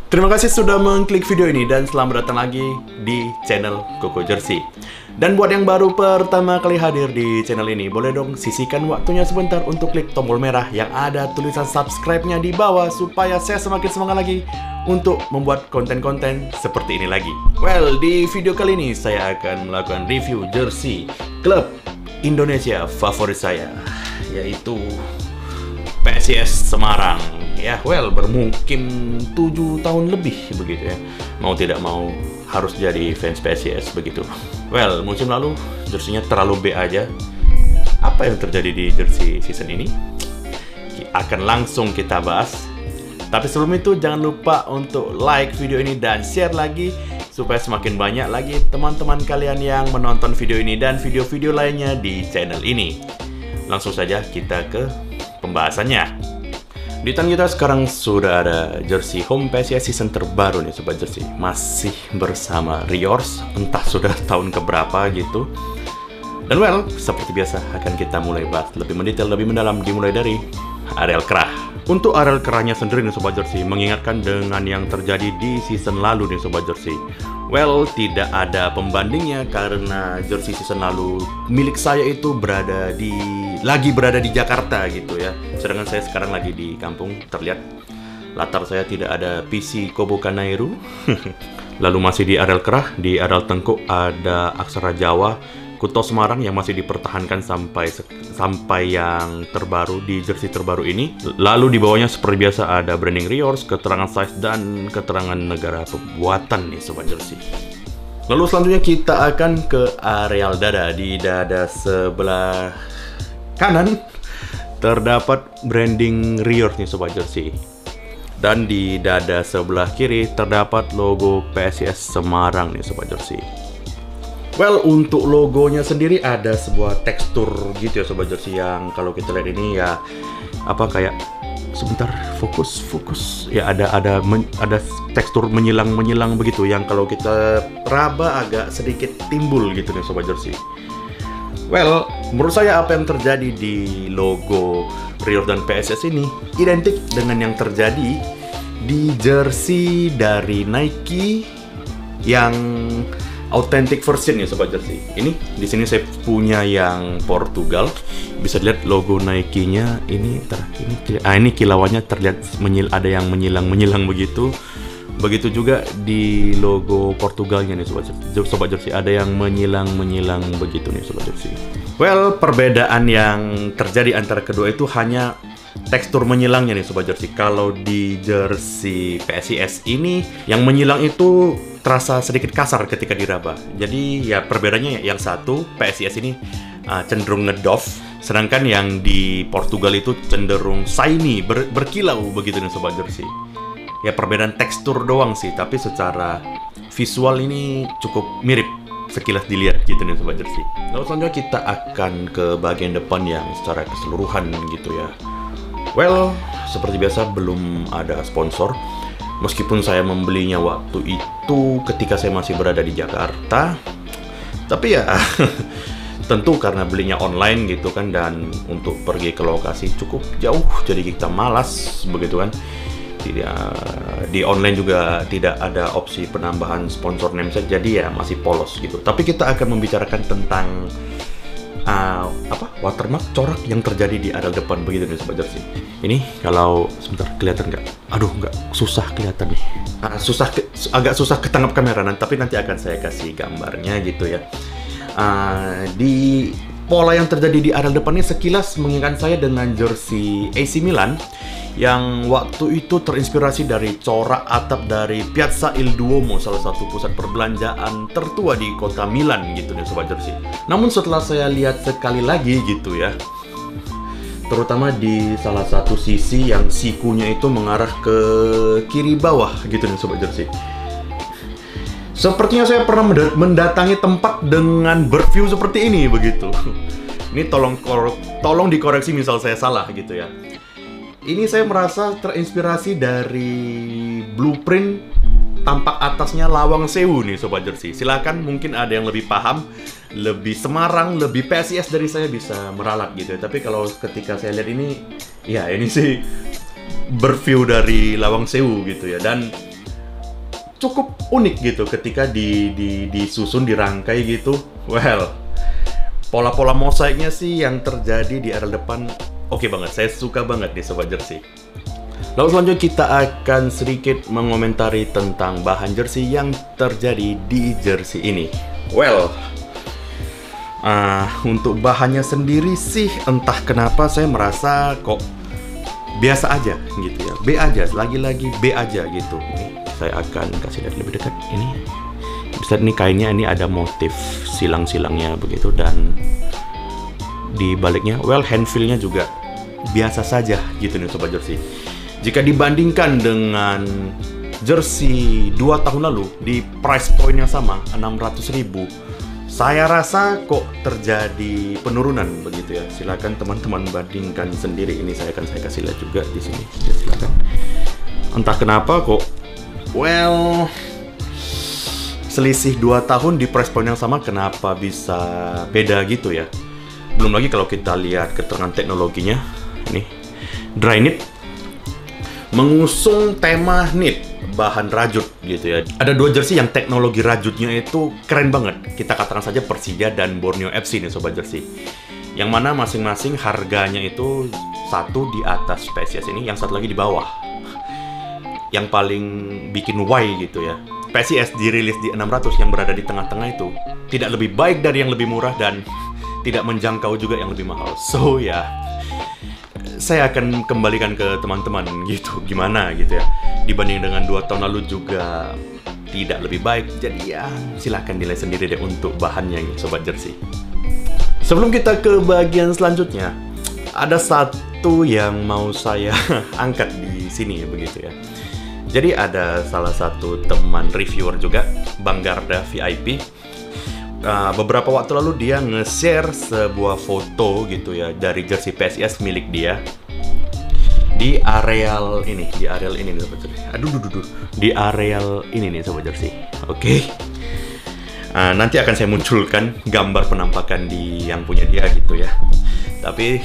Terima kasih sudah mengklik video ini dan selamat datang lagi di channel Koko Jersey. Dan buat yang baru pertama kali hadir di channel ini, boleh dong sisihkan waktunya sebentar untuk klik tombol merah yang ada tulisan subscribe-nya di bawah supaya saya semakin semangat lagi untuk membuat konten-konten seperti ini lagi. Well, di video kali ini saya akan melakukan review jersey klub Indonesia favorit saya, yaitu PSIS Semarang. Ya, well, bermukim 7 tahun lebih begitu ya. Mau tidak mau harus jadi fans PSIS begitu. Well, musim lalu jersinya terlalu B aja. Apa yang terjadi di jersey season ini? Akan langsung kita bahas. Tapi sebelum itu jangan lupa untuk like video ini dan share lagi supaya semakin banyak lagi teman-teman kalian yang menonton video ini dan video-video lainnya di channel ini. Langsung saja kita ke pembahasannya. Di tangan kita sekarang sudah ada jersey home PSIS season terbaru nih Sobat Jersey. Masih bersama Riors, entah sudah tahun keberapa gitu. Dan well, seperti biasa akan kita mulai bahas lebih mendetail, lebih mendalam, dimulai dari areal kerah. Untuk areal kerahnya sendiri nih Sobat Jersey, mengingatkan dengan yang terjadi di season lalu nih Sobat Jersey. Well, tidak ada pembandingnya karena jersey season lalu milik saya itu lagi berada di Jakarta gitu ya. Sedangkan saya sekarang lagi di kampung, terlihat latar saya tidak ada PC Kobo Kanairu. Lalu masih di areal kerah, di areal tengkuk ada aksara Jawa Kuto Semarang yang masih dipertahankan sampai yang terbaru di jersey terbaru ini. Lalu di bawahnya seperti biasa ada branding Riors, keterangan size dan keterangan negara pembuatan nih Sobat Jersey. Lalu selanjutnya kita akan ke areal dada. Di dada sebelah kanan terdapat branding Riors nih Sobat Jersey. Dan di dada sebelah kiri terdapat logo PSIS Semarang nih Sobat Jersey. Well, untuk logonya sendiri ada sebuah tekstur gitu ya Sobat Jersey, yang kalau kita lihat ini ya kayak sebentar fokus ya ada tekstur menyilang begitu yang kalau kita raba agak sedikit timbul gitu nih Sobat Jersey. Well, menurut saya apa yang terjadi di logo Riors dan PSIS ini identik dengan yang terjadi di jersey dari Nike yang authentic version ya Sobat Jersey. Ini di sini saya punya yang Portugal. Bisa dilihat logo Nike-nya ini ini kilauannya terlihat ada yang menyilang begitu. Begitu juga di logo Portugalnya nih Sobat Jersey. Ada yang menyilang begitu nih Sobat Jersey. Well, perbedaan yang terjadi antara kedua itu hanya tekstur menyilangnya nih Sobat Jersey. Kalau di jersey PSIS ini yang menyilang itu terasa sedikit kasar ketika diraba. Jadi ya perbedaannya yang satu PSIS ini cenderung ngedoff, sedangkan yang di Portugal itu cenderung shiny, berkilau begitu nih Sobat Jersey. Ya perbedaan tekstur doang sih, tapi secara visual ini cukup mirip sekilas dilihat gitu nih Sobat Jersey. Lalu selanjutnya kita akan ke bagian depan yang secara keseluruhan gitu ya. Well, seperti biasa belum ada sponsor. Meskipun saya membelinya waktu itu ketika saya masih berada di Jakarta. Tapi ya tentu karena belinya online gitu kan, dan untuk pergi ke lokasi cukup jauh, jadi kita malas begitu kan. Di online juga tidak ada opsi penambahan sponsor nameset, jadi ya masih polos gitu. Tapi kita akan membicarakan tentang watermark corak yang terjadi di areal depan begitu nih Sobat Jersey. Ini kalau sebentar kelihatan nggak? Aduh, nggak, susah kelihatan nih. Agak susah ketangkap kamera, tapi nanti akan saya kasih gambarnya gitu ya. Di pola yang terjadi di areal depannya sekilas mengingatkan saya dengan jersey AC Milan yang waktu itu terinspirasi dari corak atap dari Piazza il Duomo, salah satu pusat perbelanjaan tertua di kota Milan gitu nih Sobat Jersey. Namun setelah saya lihat sekali lagi gitu ya, terutama di salah satu sisi yang sikunya itu mengarah ke kiri bawah gitu nih Sobat Jersey. Sepertinya saya pernah mendatangi tempat dengan berview seperti ini begitu. Ini tolong dikoreksi misal saya salah gitu ya. Ini saya merasa terinspirasi dari blueprint tampak atasnya Lawang Sewu nih Sobat Jersey. Silakan, mungkin ada yang lebih paham, lebih Semarang, lebih PSIS dari saya bisa meralat gitu ya. Tapi kalau ketika saya lihat ini, ya ini sih berview dari Lawang Sewu gitu ya. Dan cukup unik gitu ketika disusun, dirangkai gitu. Well, pola-pola mosaiknya sih yang terjadi di area depan oke banget. Saya suka banget nih Sobat Jersey. Lalu selanjutnya kita akan sedikit mengomentari tentang bahan jersey yang terjadi di jersey ini. Well, untuk bahannya sendiri sih entah kenapa saya merasa kok biasa aja gitu ya. B aja, lagi-lagi B aja gitu. Nih, saya akan kasih lihat lebih dekat. Ini bisa nih kainnya, ini ada motif silang-silangnya begitu, dan di baliknya well hand feel-nya juga biasa saja gitu nih Sobat Jersey. Jika dibandingkan dengan jersey 2 tahun lalu di price point yang sama 600.000, saya rasa kok terjadi penurunan begitu ya. Silakan teman-teman bandingkan sendiri. Ini saya kasih lihat juga di sini. Ya, silakan. Entah kenapa kok well selisih 2 tahun di price point yang sama kenapa bisa beda gitu ya. Belum lagi kalau kita lihat keterangan teknologinya. Ini dry knit mengusung tema knit, bahan rajut gitu ya. Ada 2 jersey yang teknologi rajutnya itu keren banget. Kita katakan saja Persija dan Borneo FC nih Sobat Jersey. Yang mana masing-masing harganya itu satu di atas PSIS ini, yang satu lagi di bawah. Yang paling bikin why gitu ya. PSIS dirilis di 600, yang berada di tengah-tengah itu tidak lebih baik dari yang lebih murah dan tidak menjangkau juga yang lebih mahal. So ya, saya akan kembalikan ke teman-teman gitu, gimana gitu ya. Dibanding dengan 2 tahun lalu juga tidak lebih baik. Jadi ya silahkan nilai sendiri deh untuk bahannya Sobat Jersey. Sebelum kita ke bagian selanjutnya, ada satu yang mau saya angkat di sini begitu ya. Jadi ada salah satu teman reviewer juga, Bang Garda VIP. Beberapa waktu lalu dia nge-share sebuah foto gitu ya dari jersey PSIS milik dia di areal ini nih Sobat Jersey. Di areal ini nih Sobat Jersey. Oke. Nanti akan saya munculkan gambar penampakan di yang punya dia gitu ya. Tapi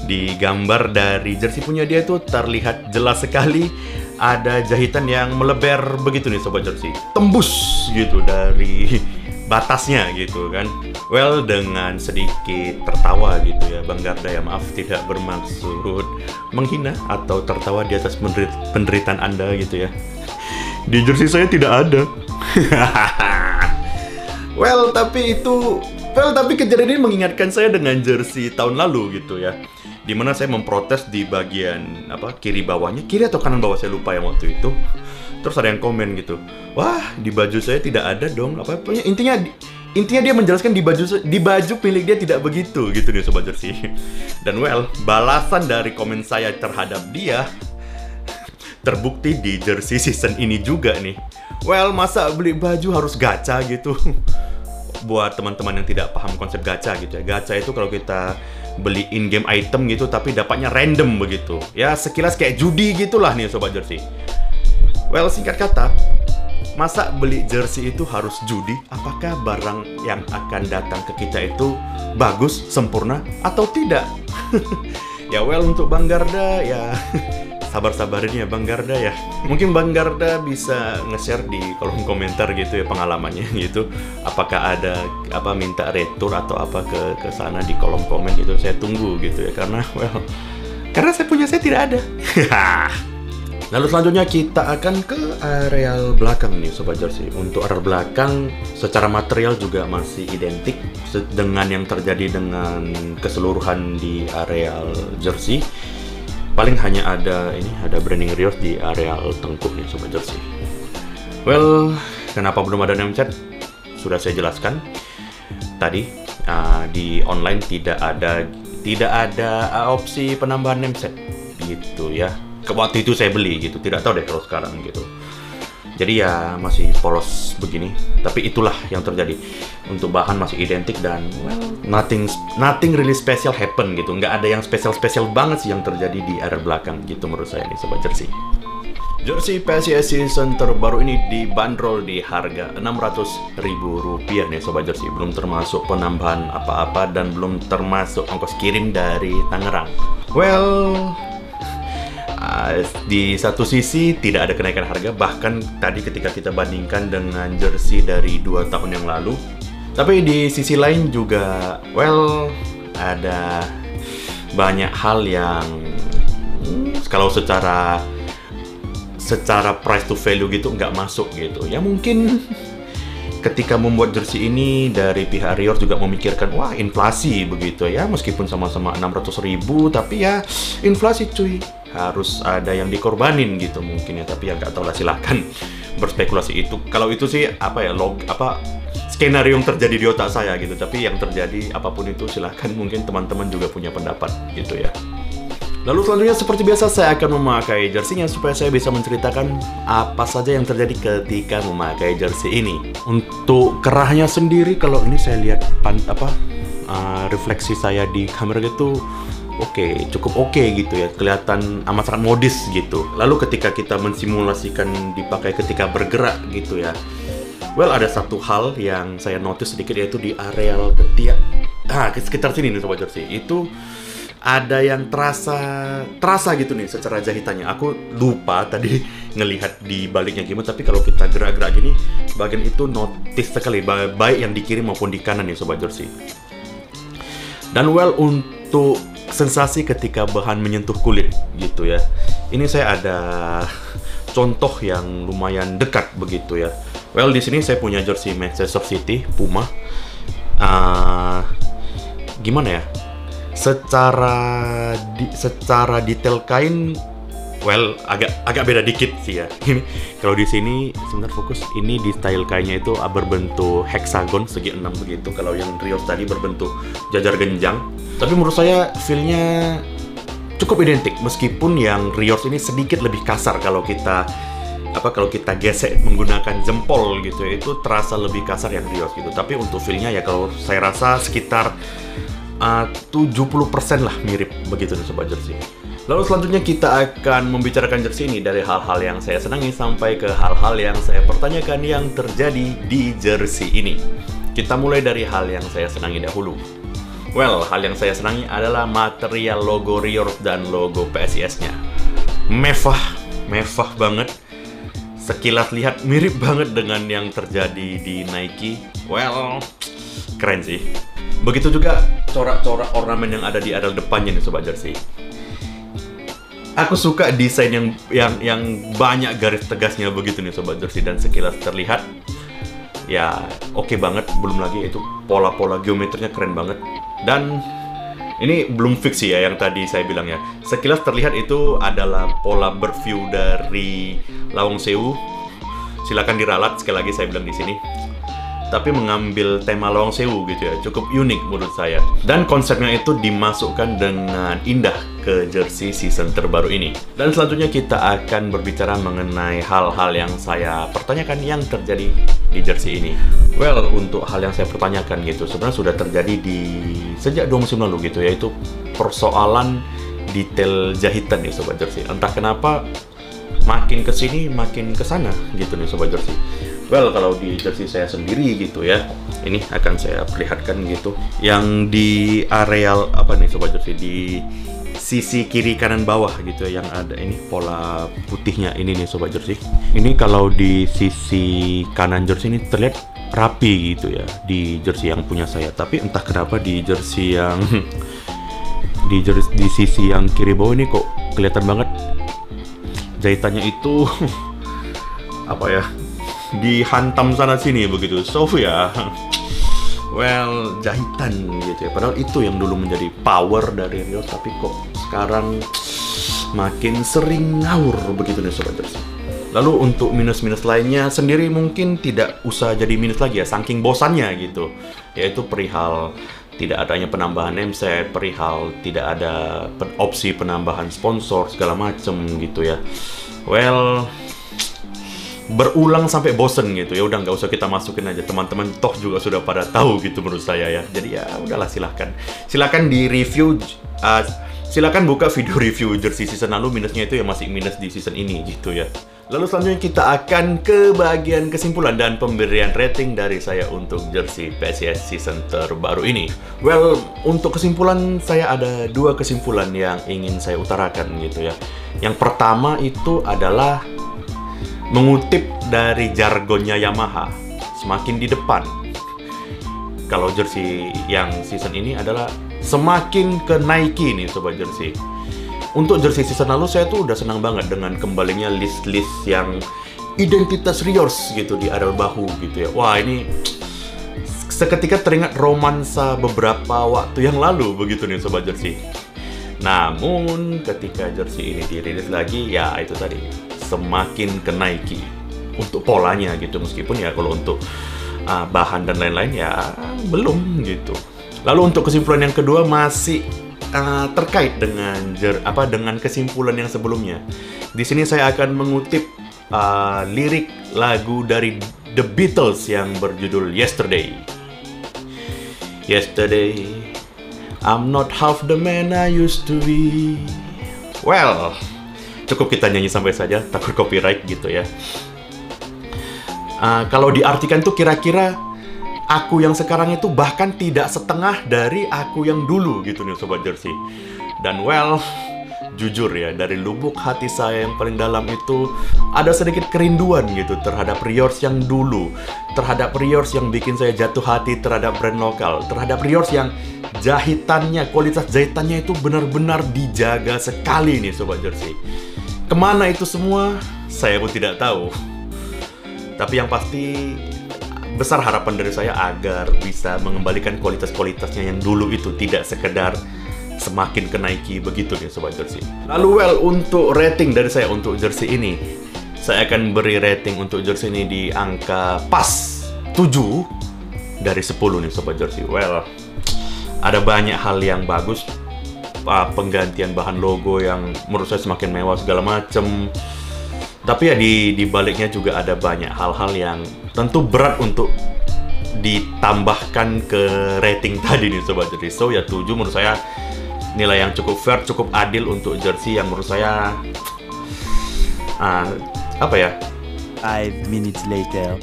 di gambar dari jersey punya dia itu terlihat jelas sekali ada jahitan yang melebar begitu nih Sobat Jersey. Tembus gitu dari batasnya gitu kan. Well, dengan sedikit tertawa gitu ya Bang Garda ya, maaf tidak bermaksud menghina atau tertawa di atas penderitaan Anda gitu ya. Di jersey saya tidak ada. Tapi kejadian ini mengingatkan saya dengan jersey tahun lalu gitu ya. Dimana saya memprotes di bagian kiri bawahnya, kiri atau kanan bawah saya lupa yang waktu itu. Terus ada yang komen gitu, wah di baju saya tidak ada dong. Intinya dia menjelaskan di baju milik dia tidak begitu gitu nih Sobat Jersey. Dan well, balasan dari komen saya terhadap dia terbukti di jersey season ini juga nih. Well, masa beli baju harus gacha gitu? Buat teman-teman yang tidak paham konsep gacha gitu ya. Gacha itu kalau kita beli in-game item gitu tapi dapatnya random begitu. Ya sekilas kayak judi gitulah nih Sobat Jersey. Well, singkat kata, masa beli jersey itu harus judi? Apakah barang yang akan datang ke kita itu bagus, sempurna, atau tidak? Ya well, untuk Bang Garda ya sabar-sabarin ya Bang Garda ya. Mungkin Bang Garda bisa nge-share di kolom komentar gitu ya pengalamannya gitu. Apakah ada minta retur atau apa ke sana di kolom komen gitu. Saya tunggu gitu ya, karena saya tidak ada. Lalu selanjutnya kita akan ke areal belakang nih Sobat Jersey. Untuk areal belakang secara material juga masih identik dengan yang terjadi dengan keseluruhan di areal jersey. Paling hanya ada branding Rios di areal tengkuk nih Sobat Jersey. Well, kenapa belum ada name set? Sudah saya jelaskan tadi. Di online tidak ada opsi penambahan name set gitu ya. Waktu itu saya beli gitu, tidak tahu deh kalau sekarang gitu. Jadi ya masih polos begini. Tapi itulah yang terjadi. Untuk bahan masih identik dan well, nothing really special happen gitu. Nggak ada yang spesial banget sih yang terjadi di area belakang gitu menurut saya nih Sobat Jersey. Jersey PSIS season terbaru ini dibanderol di harga Rp600.000 nih Sobat Jersey. Belum termasuk penambahan apa-apa dan belum termasuk ongkos kirim dari Tangerang. Well, di satu sisi tidak ada kenaikan harga, bahkan tadi ketika kita bandingkan dengan jersey dari 2 tahun yang lalu. Tapi di sisi lain juga, well, ada banyak hal yang kalau secara price to value gitu nggak masuk gitu. Ya mungkin ketika membuat jersey ini dari pihak Rior juga memikirkan, wah inflasi begitu ya, meskipun sama-sama 600.000 tapi ya inflasi cuy, harus ada yang dikorbanin gitu mungkin ya. Tapi ya nggak tahu lah, silahkan berspekulasi itu. Kalau itu sih skenario yang terjadi di otak saya gitu. Tapi yang terjadi apapun itu silahkan, mungkin teman-teman juga punya pendapat gitu ya. Lalu selanjutnya seperti biasa saya akan memakai jersey-nya supaya saya bisa menceritakan apa saja yang terjadi ketika memakai jersey ini. Untuk kerahnya sendiri, kalau ini saya lihat refleksi saya di kamera gitu, cukup oke gitu ya, kelihatan amat sangat modis gitu. Lalu ketika kita mensimulasikan dipakai ketika bergerak gitu ya, well, ada satu hal yang saya notice sedikit, yaitu di areal ketiak, sekitar sini nih sobat jersey, itu ada yang terasa gitu nih secara jahitannya. Aku lupa tadi ngelihat di baliknya gimana, tapi kalau kita gerak-gerak gini, bagian itu notice sekali, baik yang di kiri maupun di kanan nih sobat jersey. Dan well, untuk sensasi ketika bahan menyentuh kulit gitu ya, ini saya ada contoh yang lumayan dekat begitu ya. Well, di sini saya punya jersey Manchester City Puma. Gimana ya? Secara detail kain, well, agak beda dikit sih ya. Ini kalau di sini sebentar fokus, ini di style kainnya itu berbentuk heksagon segi 6 begitu. Kalau yang Rios tadi berbentuk jajar genjang. Tapi menurut saya feel-nya cukup identik, meskipun yang Rios ini sedikit lebih kasar. Kalau kita gesek menggunakan jempol gitu ya, itu terasa lebih kasar yang Rios gitu. Tapi untuk feel-nya ya, kalau saya rasa sekitar 70% lah mirip begitu nih sobat jersey. Lalu selanjutnya kita akan membicarakan jersey ini dari hal-hal yang saya senangi sampai ke hal-hal yang saya pertanyakan yang terjadi di jersey ini. Kita mulai dari hal yang saya senangi dahulu. Well, hal yang saya senangi adalah material logo Rior dan logo PSIS-nya. Mewah banget. Sekilas lihat mirip banget dengan yang terjadi di Nike. Well, keren sih. Begitu juga corak-corak ornamen yang ada di areal depannya nih sobat jersey. Aku suka desain yang banyak garis tegasnya begitu nih sobat jersey, dan sekilas terlihat ya oke banget. Belum lagi itu pola-pola geometrinya keren banget. Dan ini belum fix sih ya yang tadi saya bilang ya. Sekilas terlihat itu adalah pola berview dari Lawang Sewu. Silakan diralat, sekali lagi saya bilang di sini. Tapi mengambil tema Lawang Sewu gitu ya, cukup unik menurut saya. Dan konsepnya itu dimasukkan dengan indah ke jersey season terbaru ini. Dan selanjutnya kita akan berbicara mengenai hal-hal yang saya pertanyakan yang terjadi di jersey ini. Well, untuk hal yang saya pertanyakan gitu, sebenarnya sudah terjadi sejak 2 musim lalu gitu, yaitu persoalan detail jahitan nih sobat jersey. Entah kenapa makin kesini makin kesana gitu nih sobat jersey. Well, kalau di jersey saya sendiri gitu ya, ini akan saya perlihatkan gitu. Yang di areal sobat jersey, di sisi kiri kanan bawah gitu ya, yang ada ini pola putihnya ini nih sobat jersey. Ini kalau di sisi kanan jersey ini terlihat rapi gitu ya di jersey yang punya saya. Tapi entah kenapa di jersey yang di sisi yang kiri bawah ini kok kelihatan banget jahitannya itu dihantam sana sini begitu. So ya, well, jahitan gitu ya. Padahal itu yang dulu menjadi power dari Rios, tapi kok sekarang makin sering ngawur begitu nih sobat jersey. Lalu untuk minus-minus lainnya sendiri mungkin tidak usah jadi minus lagi ya, saking bosannya gitu. Yaitu perihal tidak adanya penambahan nameset, perihal tidak ada opsi penambahan sponsor segala macem gitu ya. Well, berulang sampai bosen gitu ya, udah nggak usah kita masukin aja, teman-teman toh juga sudah pada tahu gitu menurut saya ya. Jadi ya udahlah, silakan di review, silakan buka video review jersey season lalu, minusnya itu ya masih minus di season ini gitu ya. Lalu selanjutnya kita akan ke bagian kesimpulan dan pemberian rating dari saya untuk jersey PSIS season terbaru ini. Well, untuk kesimpulan saya ada dua kesimpulan yang ingin saya utarakan gitu ya. Yang pertama itu adalah mengutip dari jargonnya Yamaha, semakin di depan. Kalau jersey yang season ini adalah semakin ke Nike nih Sobat Jersey. Untuk jersey season lalu saya tuh udah senang banget dengan kembalinya list-list yang identitas Riors gitu di area bahu gitu ya. Wah, ini seketika teringat romansa beberapa waktu yang lalu begitu nih Sobat Jersey. Namun ketika jersey ini dirilis lagi, ya itu tadi, semakin ke Nike untuk polanya gitu, meskipun ya kalau untuk bahan dan lain-lain ya belum gitu. Lalu untuk kesimpulan yang kedua masih terkait dengan dengan kesimpulan yang sebelumnya. Di sini saya akan mengutip lirik lagu dari The Beatles yang berjudul Yesterday. Yesterday, I'm not half the man I used to be. Well, cukup kita nyanyi sampai saja, takut copyright gitu ya. Kalau diartikan tuh kira-kira aku yang sekarang itu bahkan tidak setengah dari aku yang dulu gitu nih Sobat Jersey. Dan well, jujur ya, dari lubuk hati saya yang paling dalam itu ada sedikit kerinduan gitu terhadap Riors yang dulu, terhadap Riors yang bikin saya jatuh hati terhadap brand lokal, terhadap Riors yang jahitannya, kualitas jahitannya itu benar-benar dijaga sekali nih Sobat Jersey. Kemana itu semua, saya pun tidak tahu. Tapi yang pasti besar harapan dari saya agar bisa mengembalikan kualitas-kualitasnya yang dulu itu, tidak sekedar semakin ke Nike begitu nih Sobat Jersey. Lalu well, untuk rating dari saya untuk jersey ini, saya akan beri rating untuk jersey ini di angka pas 7 dari 10 nih Sobat Jersey. Well, ada banyak hal yang bagus, penggantian bahan logo yang menurut saya semakin mewah segala macem. Tapi ya di baliknya juga ada banyak hal-hal yang tentu berat untuk ditambahkan ke rating tadi nih Sobat Jersey. So ya 7 menurut saya nilai yang cukup fair, cukup adil untuk jersey yang menurut saya 5 minutes later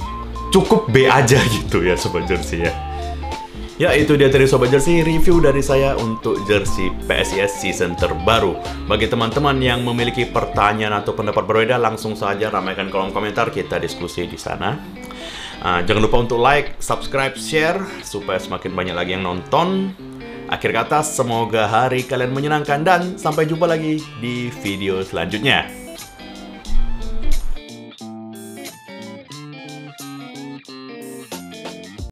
cukup B aja gitu ya Sobat Jersey ya. Ya, itu dia dari Sobat Jersey, review dari saya untuk jersey PSIS season terbaru. Bagi teman-teman yang memiliki pertanyaan atau pendapat berbeda, langsung saja ramaikan kolom komentar, kita diskusi di sana. Jangan lupa untuk like, subscribe, share, supaya semakin banyak lagi yang nonton. Akhir kata, semoga hari kalian menyenangkan dan sampai jumpa lagi di video selanjutnya.